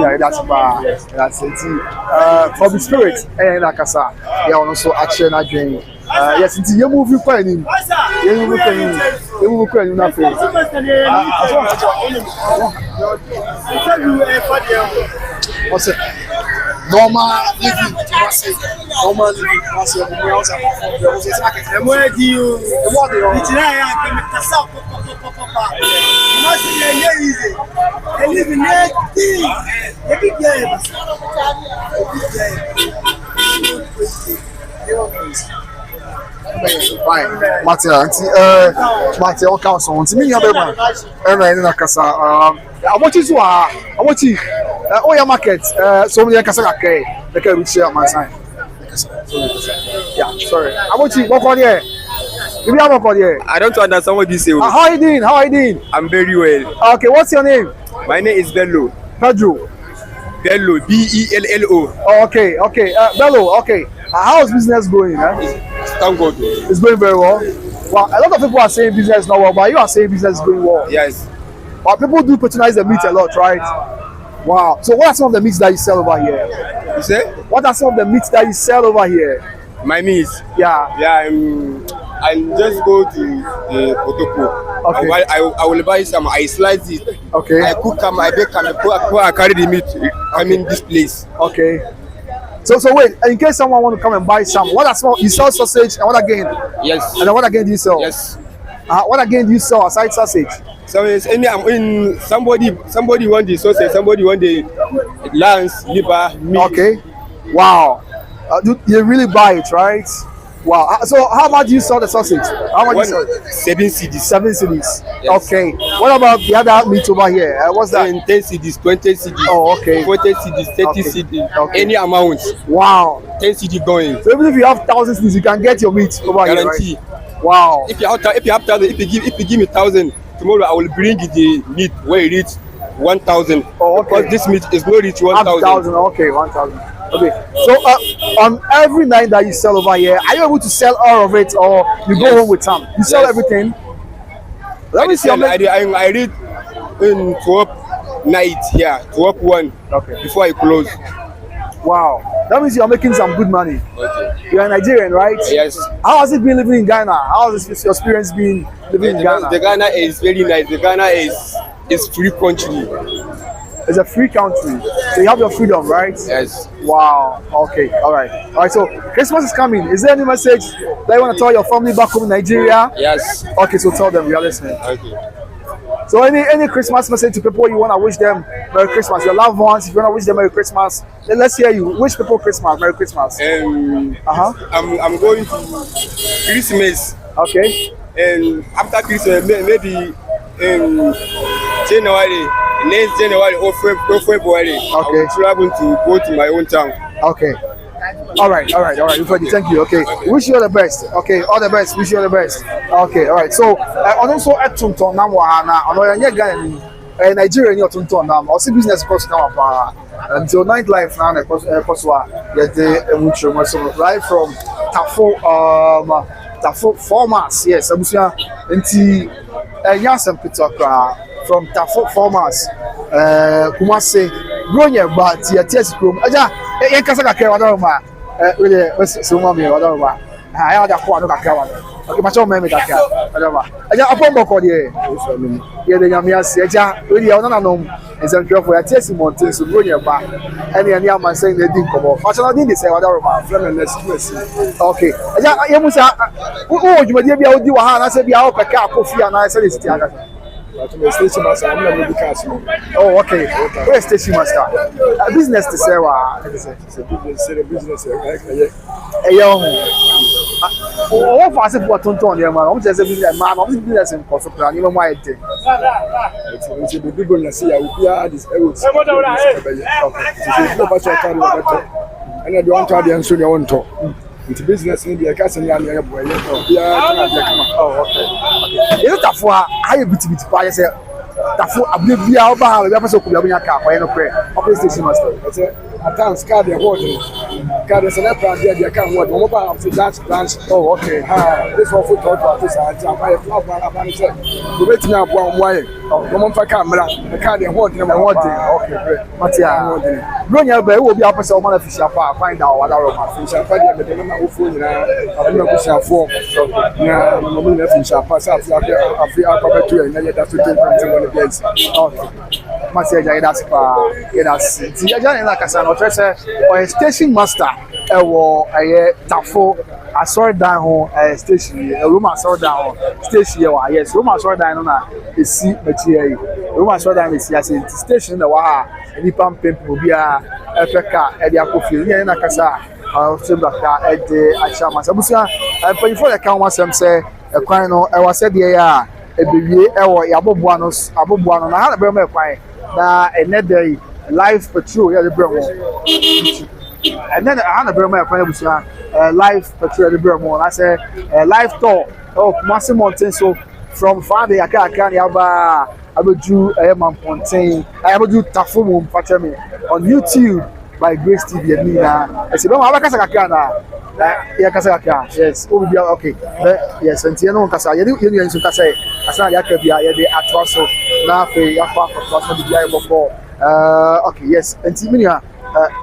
For the spirit and Akasa, you are also action again. Yes, it's you move quite in. You move quite in nothing. What's it? Normal living, normal living. And where do you? What do you? Fine, Matia, Matia, all counts on to me. And I didn't cast. I want you to. I want you. Oh, your market. So many Kasaka. Okay, we share my sign. Yeah, sorry. I want you. Walk on here. You have walk on here. I don't understand what you say. How are you doing? How are you doing? I'm very well. Okay, what's your name? My name is Bello. Pedro. Bello. Bello. Oh, okay, okay. Bello. Okay. How's business going? Thank God. It's going very well. Well, a lot of people are saying business is not well, but you are saying business is going well. Yes. But people do patronize the meat a lot, right? Wow. So what are some of the meats that you sell over here? You say? What are some of the meats that you sell over here? My meat. Yeah. Yeah. I just go to the Kotoko. Okay. I will buy some. I slice it. Okay. I cook them. I bake them. I carry the meat. I'm in this place. Okay. So wait, in case someone want to come and buy some, what are some? You sell sausage and what again? Yes. And then what again do you sell? Yes. What again do you sell aside sausage? So it's any somebody want the sausage, somebody want the lance, liver, meat. Okay. Wow. You really buy it, right? Wow. So how much do you sell the sausage? How much do you sell? 7 cedis. 7 cedis. Yes. Okay. What about the other meat over here? What's that? 10 cedis, 20 cedis. Oh, okay. 40 cedis, 30 Okay. cedis. Okay. Any amount. Wow. 10 cedis going. So even if you have 1,000 cedis, you can get your meat over Guarantee. here, right? Wow. If you have 1,000, if you give me 1,000, tomorrow I will bring you the meat where it reach 1,000. Oh, okay. Because this meat is not reach 1,000. 1,000. Okay, 1,000. Okay. So on every night that you sell over here, are you able to sell all of it, or you go home with some? You sell everything. Let me see. I read in 12 night here, 12:1. Okay. Before I close. Wow. That means you're making some good money. Okay. You're a Nigerian, right? Yes. How has it been living in Ghana? How has your experience been living in Ghana? The Ghana is very nice. The Ghana is free country. It's a free country, so you have your freedom, right? Yes. Wow. Okay. All right. So Christmas is coming. Is there any message that you want to tell your family back home in Nigeria? Yes. Okay. So tell them we are listening. Okay. So any Christmas message to people you want to wish them Merry Christmas? Your loved ones, if you want to wish them Merry Christmas, then let's hear you. Wish people Christmas, Merry Christmas. I'm going to Christmas. Okay. And after Christmas, maybe in January, next January or February, I will travel to go to my own town. Okay. All right. Thank you. Okay. Wish you all the best. Okay. All the best. Wish you all the best. Okay. All right. So, also at Tunton now, I know you're Ghana, Nigeria, you're Tunton now. Also, business cost now until nightlife now. Get the live from Tafo Farmers. Yes, I'm saying until Yansam Pitaka from Tafo Farmers. Kumasi, Bronya, but yes, room. Aja, Yankasaka, whatever. Really, so mommy, whatever. I had a quarter of a car. Okay, my own memory. Whatever. Aja, upon Bocodier. Yeah, the Yamias, Aja, really, I don't know. It's a job for a testing mountain, so Bronya back. And the young man saying they didn't come off. But I didn't say whatever. Okay. Aja, Yamusa, oh, you may be out, you are, I said, be out a car, coffee, and I said, it's the Station master, I'm not the castle. Oh, okay. Where's station master? Business to say what? It's a business. Oh, fast for Tonton, man. I'm just a business man. I'm business in Kosovo. You know why? It's a big one. See, I will be this. And I don't try the answer you want to. It's business in the castle. Oh, okay. Is it a for how you beat by yourself? Tafo abia oba ha we person ko bia car kwa no prayer operation station master. At times card the water. there's an airport there, they can't work. Mobile of the Dutch branch. Oh, okay. This one for total this I buy a flower about it. You wait now one way. Come on for camera. The car they hold them. Okay, great. Matia. Bronya be will be up so man official find out what our official for them the number of phone na I'm not pushing for. Na no me na official pass up Africa cover to and that to take from the place. Okay. Matia ja that's pa that's ti ja na kasa no trese o station master e wo tafo asori dan ho station room asori dan ho station ye wa yes room asori dan no na esi matia yi room asori dan esi ase station na wa nipa mpempe obi a efeka e dia kofi nye na kasa so baka e de achama sabusa panyifo ya kan wasem se e kwan no e wase de ya ebewie e wo yaboboa no na ha be me kwan na enedai live patrol ya de bremo and then I had a my friend live patrol the bremo I say live tour of Kumasi mountain so from Friday I can do Mampong I will do Tafumum me on YouTube by Grace TV and Nina I said no I kasa kakana ya kasa kakana yes okay yes and no kasa you nso kasa asa ya ka bia ya de atwaso na fe ya fa atwaso bia ya before okay yes and Timia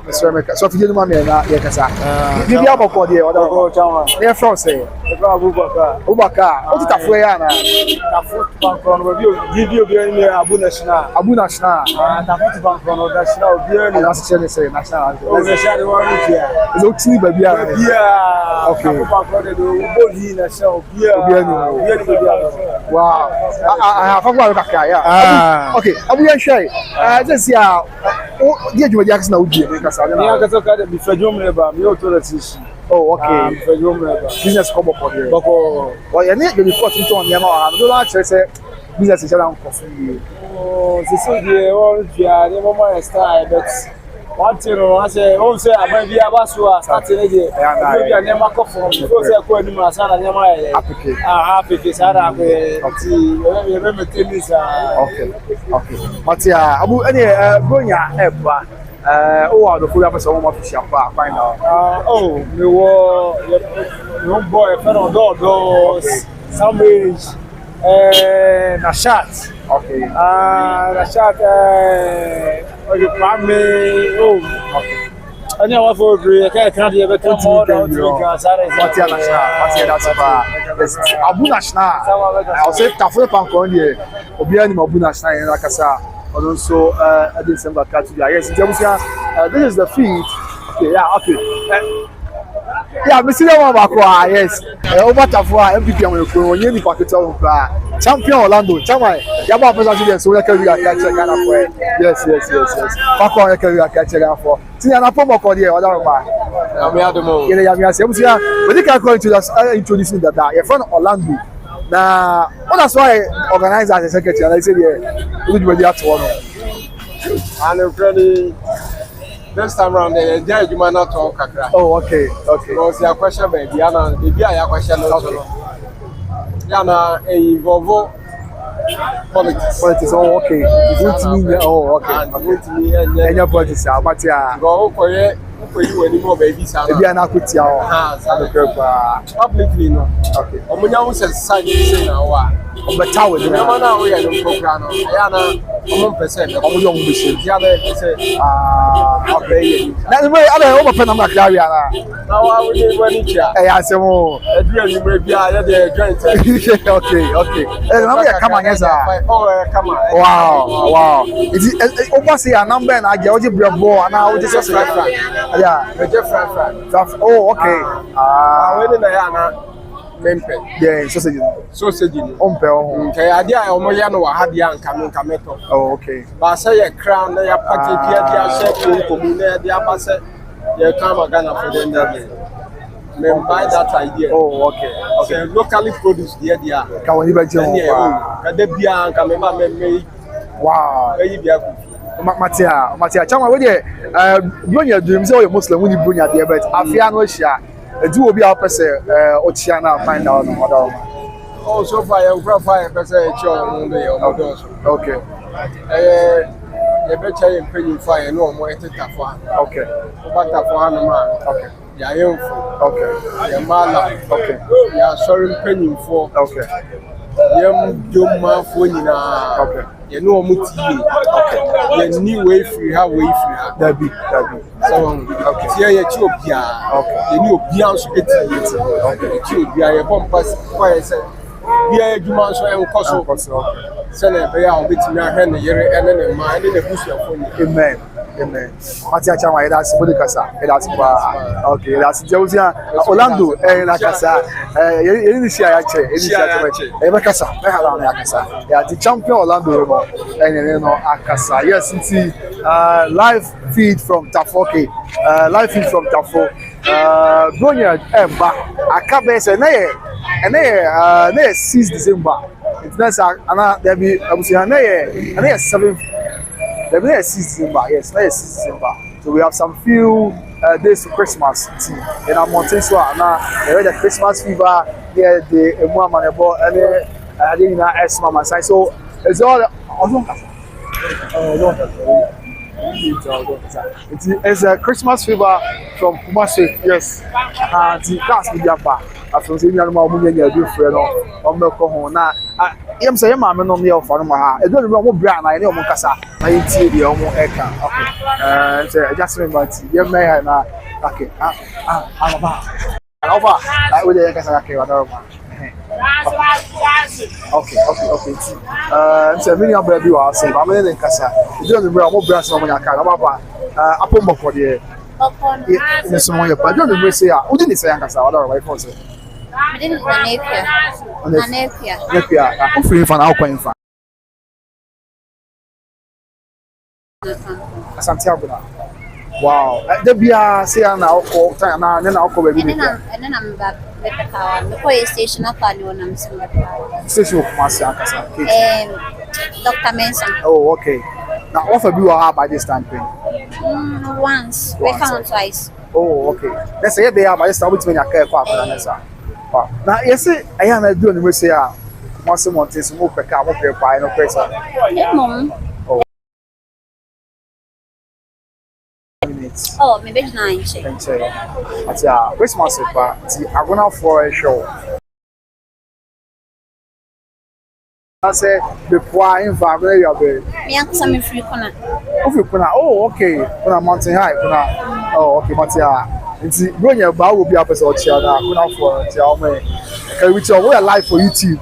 Mr. America so if you know me na ya kasa bia ya before there other go chawa na from say Ubaka o ti tafo ya na tafo bankro no video bia ni Abu National tafo bankro no national bia ni na say national o national one here no tini ba bia okay bankro de body national bia ni wow I have one back yeah okay Abu yan share just ya o die juma dia kasa na udi ni kasa na kasa ka de bi fajom leba mi authority. Oh, okay. Business come up here. Boko. Oh, you need the report into on Yama. Do not say business is around coffee. Oh, this is the old Jia, the moment style, but one thing I say, oh, say I might be about to start again. Maybe I never come from because I couldn't my son and Yama. Happy, Sarah. Remember tennis. Okay. Matia, Abu, any Bronya, Eba. Oh, the full episode of official find out. Oh, me no boy, fellow some age, Nashat. Okay. Nashat, the family. Oh, okay. I never for I can't ever come more than 3 cars. Abu Nashna. I'll say Tafel Pankon here. Obiani Abu Nashna in Rakasa. And also at December category. Yes, this is the feed. Okay, yeah, okay. Yeah, Mr. Wabakwa, yes. Over Tafua, MVP on your Yeni Paketel, Champion Orlando, Chamai, Yaba President, so we can catch a Ghana for. Yes. Pakwa can catch a Ghana for. See, an apple for the other one. But they can call to us introducing that you're from Orlando. Now, that's why organizers as a secretary, I said, yeah, we will be at one. And really, this time around, the judge might not talk. Oh, okay. Because your question, baby, Anna, maybe I have a question also. Yana, involve politics. Oh, okay. Good to me. Oh, okay. Good to me. And your politics, but yeah. Go for it. For you anymore, baby. Maybe I'm not with you. Publicly, no. Okay. Omunya who says sign say na wa. Obeta we na na we no program no. Aya na 1% omunya mu be ya na say okay. Na me ala o papa na makra wi ana. Na wa we dey wani chia. Eh asemo. Edu anumre bia ya dey joint. Okay. Eh na me come on yes ah. Oh come on. Wow. Is it over say a number na je o je brebo na o je say yeah, different. Oh, okay. When na ya na mempe. Yeah, sausage. Ompe oh. Okay, adia omo ya no wa ha dia nka meto. Oh, okay. Ba say ya crown na ya package dia share ko mu na dia ba say ya come Ghana for them there. Buy that idea. Oh, okay. Locally produced there. Can we buy them? Ka de bia nka me ba me. Wow. E bia ku. Matia, chama we dey Bronya dream say you Muslim when you Bronya there but afia no hia do obi a pese ochia na find out no other. Oh so far you profile pese echo no dey o do. Okay. you better you pay you fine no more tafo. Okay. Over tafo no man. Okay. Ya yemfo. Okay. Ya mala. Okay. Ya sorry panyimfo. Okay. Yem jomma fo nyina. Okay. You know mutie. Okay. You ni way free how way free. That be. So okay. Here you chobia. Okay. You ni obia so eti. Okay. Chobia you bomb pass why say bia adwuma so en koso. Sele be ya obetimi ahwe ne yere ene ne ma ene ne busuafo ni. Amen. Matia Chama, that's Bodicasa. That's okay. That's Josia Orlando. Nakasa. Ebekasa. Nakasa. Yeah, the champion Orlando. And Akasa. Yes, it's live feed from Tafoke. Live feed from Tafo. Gonya Emba. Akabe say na 6 December. It's not there be abusia na 7. The next 6 December, yes, next 6 December. So we have some few days to Christmas. In our mountain, so now the Christmas fever, the Muammanebo, and I didn't ask Mama side. So it's all. It's a Christmas fever from Kumasi, yes. And the class media bar. After saying that, I'm going to do friend or milk home now. I'm saying, Mamma, no meal for my. I don't know what brand I know. Moncasa, I eat the almost eka. Okay, just remember, you may have okay. I'm about. I will get a okay. So many of you are saying, I'm in Casa. You don't remember what brands on your car. I'm Apple for the. Yes, someone, but don't remember say, who didn't say Casa or my phone? I didn't Nepia. I'm free for now, coin fan. Asanteman. Wow. The Bia say now, call time now, then I'll call baby. And then I'm back with the power. The police station of Palion, Station of Kumasi, Dr. Manson. Oh, okay. Now, what have you had by this time? Once. We found twice. Oh, okay. Let's say they are by this time between your care park and answer. Now, yes, I am doing the say, once a month is more per car, more per pie, no pressure. Oh, maybe 9. At Christmas, but I'm going to for a show. I say, the poor in Fabry of it. Some free corner. Oh, okay. When I'm mountain high, oh, okay, Matia. It's when your bow will be up as a child. I'm going for tell me. Okay, which are well live for YouTube.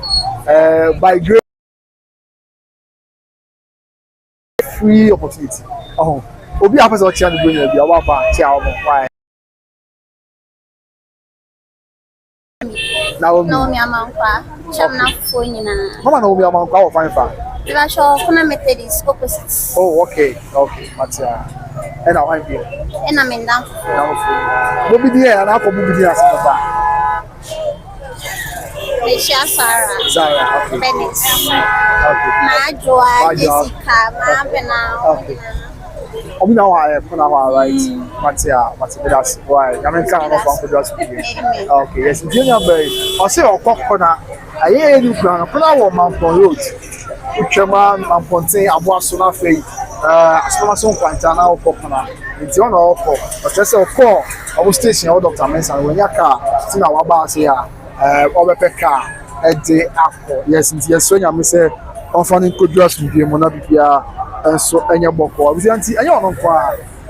By great free opportunity. Oh, we'll be up as a child. Bring you a wapa, child. Why? Now, no, me among Chamna phone. Mama, no, me among our fine fan. You are sure Methodist opposites. Oh, okay, Matia. And I'll find you. And I'm in down. We'll be there and I'll probably be there. Sarah, okay. Bennett. Okay. Majua, Jessica, okay. I'm now right. Matia, that's why. I mean, can't offer just okay, yes, Junior Bay. I'll say, I'll cock on a year in Ukraine, Mampong Road. Chairman Mampong, Abuasuna Fay, Astromason Quantana or Popana. It's on all four. But just a call, I will station all Dr. Mensa when your car, Tina Wabas here, Overpeka, at the Apple. Yes, when you say, offering good dress with you, Monabia. So any boko we say I don't know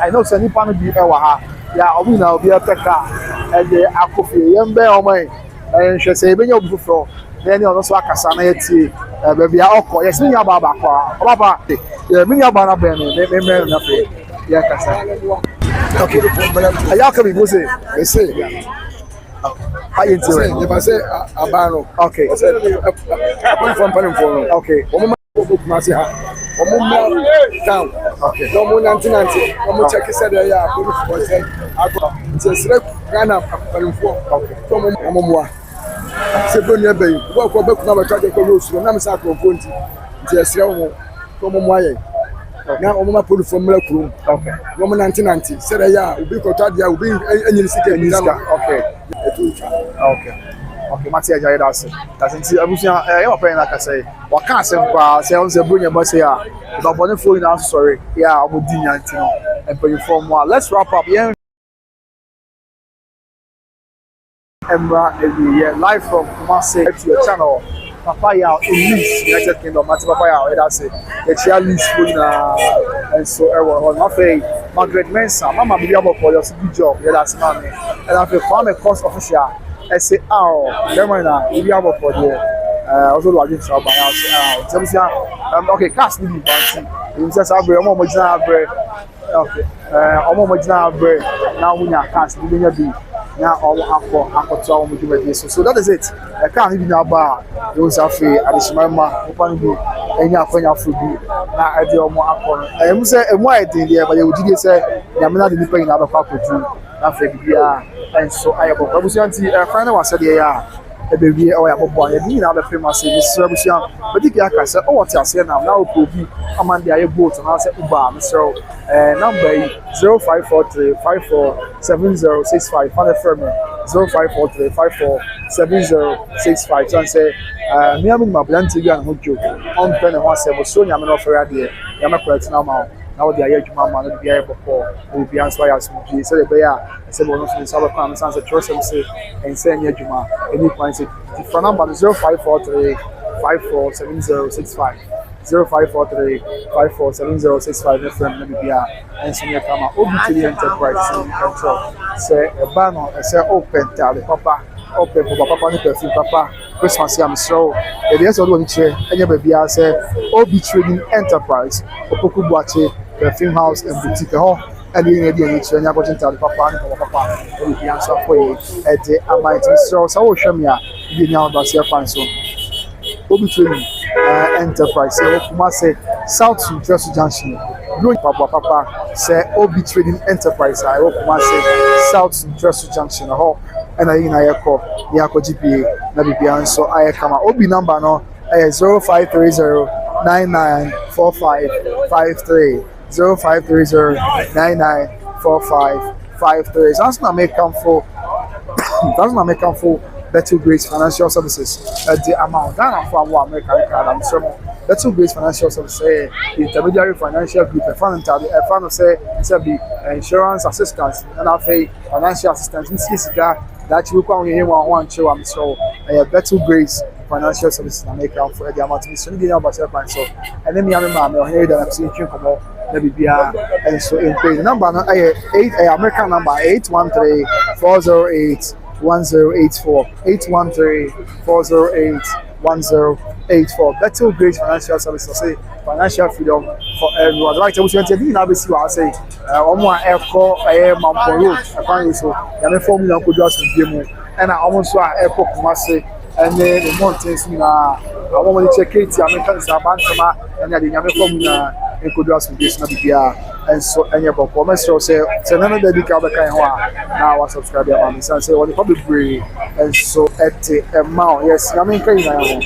I know say nipa no bi e wa ha ya obi na obi ateka e de akofie ye mbe o mai hwe say be nya obi fufro then you also akasa na yeti baby akọ yes me nya baba kwa baba me nya baba na be me na fe ya kasa okay aya ka bi go say they say ayi ti we If I say abano, okay okay Kumasi ha. Omo down. okay No mo 1990. Omo check said ya police for say agbo. Sesre Ghana palumfo. Okay. Omo mo. Se bro ne bay. Wo ko be kuna ba twa ko no suro na me sa ko fonti. Sesre omo. Omo mo aye. Na omo ma police for mla kurum. okay Omo 1990. Said ya obi ko twa dia obi anyini sika. okay Okay. Okay, Matthew Jay that's it. That's it. Abusia you pay like I say. Wa kan asem kwa say on say bunya boy say ah. But bonne phone now sorry. Yeah, obudi nyanti no. And pay for more. Let's wrap up. Yeah. Emra every year live from Kumasi to your channel. Papaya in Leeds, United Kingdom, Mati Papaya, that's it. The chair Leeds and so on my face. Margaret Mensa, Mama be able for your good job, that's money. And I feel farm a cost official. I say, oh, Lemona, be able for the also like this by house. Okay, cast me, you just have a moment, okay, a moment now we are cast, be. Now akọ mo dwuma so that is it I can't even now bar you safi adishimama opan bi enya akonya fo bi na ade omo akọ em say emu aidin there but you did say nyamena de nipa ina abafa kotu na fa bibia and so ayebo abusianti final was said ya ebewie o ya bobo ya di na be famous ni abusian but di aka say o what ase na na obi amande aye boat na say uba me so number 0543547065 for the firm 0543547065 so say me am ma plenty gan hojo on pen and one say so nyame no offer ade ya me correct na ma na wo de aye adwuma ma no de aye boko we be answer ya smoothly so the be ya say no so say ba kwam say trust him say and say nya adwuma any point say the phone number 0543547065 0543547065 FM Namibia and Senior Kama Obituary Enterprise in control. Say a banner, say open tally papa, open papa, perfume papa, Christmas Yam show. It is all one chair, and your baby say Obituary Enterprise, Opokubuache, Perfume House and Boutique Hall. And the nature and you're tell papa and papa will be answer for you at the Almighty Show. So, Shamia, you know about your fancy. Obituary Enterprise, Kumasi South Jersey Junction. Blue Papa say Obituary Enterprise. I hope Kumasi South Jersey Junction. And I in Ayako, Yako GPA, Nabibian. So I come Obi number no 0530994553 0530994553. That's not make come for. That's not make come for. Better Grace Financial Services. The amount that for American card, I'm sure. Better Grace Financial Services, intermediary financial group, a fund say insurance assistance, and I pay financial assistance. That you can hear one show. I'm so Better Grace Financial Services in America for the amount of so and then me and my mom here that I'm seeing you come out. And so in the number 8 American number 813-408-1084 813-408-1084. Better Great Financial Services say financial freedom for everyone. Right, I was going to tell you now. Basically, I say, Omo Airco, Mampong Road. Apparently, so you have 4 million could just be demo, and I almost saw Airco Kumasi, and then the mountains. I want to check it. I mean, it's a Asanteman, and then you have 4 million could just be this. And so, and your performance say, none of the big now I subscribe to my son say, well, the public brave, and so at the amount, yes, I mean, crazy. So,